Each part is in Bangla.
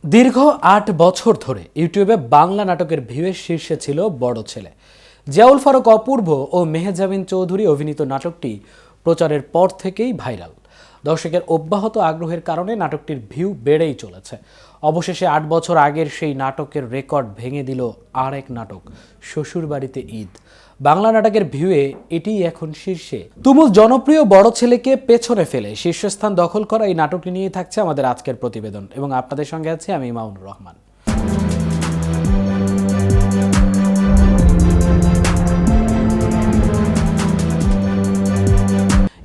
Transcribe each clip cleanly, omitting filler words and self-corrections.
দীর্ঘ ৮ বছর ধরে ইউটিউবে বাংলা নাটকের ভিউয়ের শীর্ষে ছিল বড় ছেলে। জিয়াউল ফারুক অপূর্ব ও মেহজাবিন চৌধুরী অভিনীত নাটকটি প্রচারের পর থেকেই ভাইরাল। দর্শকের অব্যাহত আগ্রহের কারণে নাটকটির ভিউ বেড়েই চলেছে। অবশেষে ৮ বছর আগের সেই নাটকের রেকর্ড ভেঙে দিল আরেক নাটক শ্বশুরবাড়িতে ঈদ। বাংলা নাটকের ভিউয়ে এটিই এখন শীর্ষে। তুমুল জনপ্রিয় বড় ছেলেকে পেছনে ফেলে শীর্ষস্থান দখল করা এই নাটকটি নিয়ে থাকছে আমাদের আজকের প্রতিবেদন, এবং আপনাদের সঙ্গে আছি আমি মাউনুর রহমান।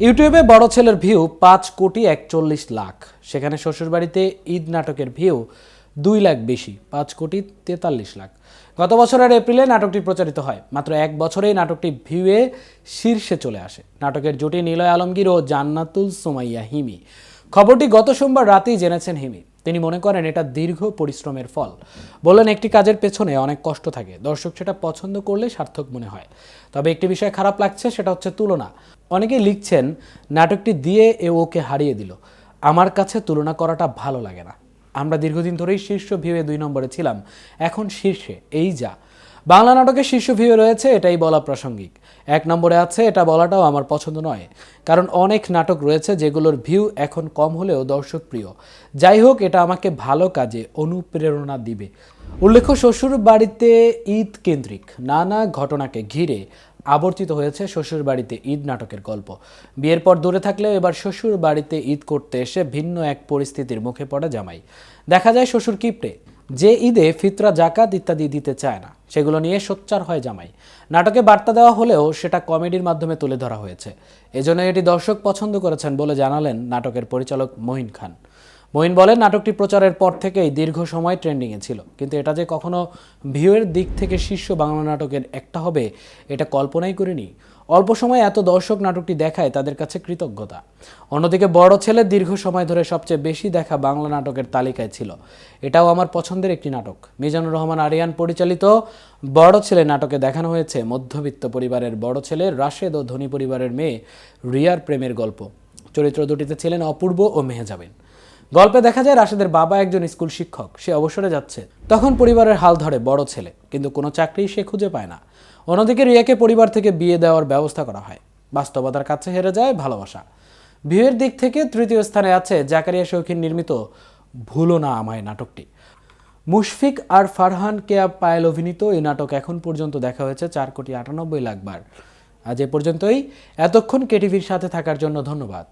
ইউটিউবে বড় ছেলের ভিউ ৫,৪১,০০,০০০। সেখানে শ্বশুরবাড়িতে ঈদ নাটকের ভিউ ২ লাখ বেশি, ৫,৪৩,০০,০০০। গত বছরের এপ্রিলে নাটকটি প্রচারিত হয়। মাত্র ১ বছরেই নাটকটি ভিউয়ে শীর্ষে চলে আসে। নাটকের জুটি নিলয় আলমগীর ও জান্নাতুল সুমাইয়া হিমি। খবরটি গত সোমবার রাতেই জেনেছেন হিমি। তিনি মনে করেন এটা দীর্ঘ পরিশ্রমের ফল। বললেন, একটি কাজের পেছনে অনেক কষ্ট থাকে, দর্শক সেটা পছন্দ করলে সার্থক মনে হয়। তবে একটি বিষয় খারাপ লাগছে, সেটা হচ্ছে তুলনা। অনেকেই লিখছেন, নাটকটি দিয়ে ওকে হারিয়ে দিল। আমার কাছে তুলনা করাটা ভালো লাগে না। আমরা দীর্ঘদিন ধরেই শীর্ষ ভিউয়ে ২ নম্বরে ছিলাম, এখন শীর্ষে, এই যা। বাংলা নাটকের শীর্ষ ভিউয়ে রয়েছে, এটাই বলা প্রাসঙ্গিক। ১ নম্বরে আছে এটা বলাটাও আমার পছন্দ নয়, কারণ অনেক নাটক রয়েছে যেগুলোর ভিউ এখন কম হলেও দর্শক প্রিয়। যাই হোক, এটা আমাকে ভালো কাজে অনুপ্রেরণা দিবে। উল্লেখ্য, শ্বশুর বাড়িতে ঈদ কেন্দ্রিক নানা ঘটনাকে ঘিরে আবর্তিত হয়েছে শ্বশুর বাড়িতে ঈদ নাটকের গল্প। বিয়ের পর দূরে থাকলেও এবার শ্বশুর বাড়িতে ঈদ করতে এসে ভিন্ন এক পরিস্থিতির মুখে পড়ে জামাই। দেখা যায় শ্বশুর কিপটে, যে ঈদে ফিতরা, জাকাত ইত্যাদি দিতে চায় না, সেগুলো নিয়ে সোচ্চার হয় জামাই। নাটকে বার্তা দেওয়া হলেও সেটা কমেডির মাধ্যমে তুলে ধরা হয়েছে। এজন্য এটি দর্শক পছন্দ করেছেন বলে জানালেন নাটকের পরিচালক মঈন খান। মঈন বলেন, নাটকটি প্রচারের পর থেকেই দীর্ঘ সময় ট্রেন্ডিংয়ে ছিল, কিন্তু এটা যে কখনো ভিউয়ের দিক থেকে শীর্ষ বাংলা নাটকের একটা হবে এটা কল্পনাই করিনি। অল্প সময়ে এত দর্শক নাটকটি দেখায় তাদের কাছে কৃতজ্ঞতা। অন্যদিকে বড় ছেলে দীর্ঘ সময় ধরে সবচেয়ে বেশি দেখা বাংলা নাটকের তালিকায় ছিল। এটাও আমার পছন্দের একটি নাটক। মিজানুর রহমান আরিয়ান পরিচালিত বড় ছেলে নাটকে দেখানো হয়েছে মধ্যবিত্ত পরিবারের বড় ছেলে রাশেদ ও ধনী পরিবারের মেয়ে রিয়ার প্রেমের গল্প। চরিত্র দুটিতে ছিলেন অপূর্ব ও মেহজাবিন। গল্পে দেখা যায় রাশেদের বাবা একজন স্কুল শিক্ষক, সে অবসরে যাচ্ছে। তখন পরিবারের হাল ধরে বড় ছেলে, কিন্তু কোনো চাকরি সে খুঁজে পায় না। অন্যদিকে রিয়াকে পরিবার থেকে বিয়ে দেওয়ার ব্যবস্থা করা হয়। বাস্তবতার কাছে হেরে যায় ভালোবাসা। ভিউয়ের দিক থেকে তৃতীয় স্থানে আছে জাকারিয়া শৌখিন নির্মিত ভুলো না আমায় নাটকটি। মুশফিক আর ফারহান কেয়া পায়েল অভিনীত এই নাটক এখন পর্যন্ত দেখা হয়েছে 4,98,00,000 বার। আজ এ পর্যন্তই। এতক্ষণ কেটিভির সাথে থাকার জন্য ধন্যবাদ।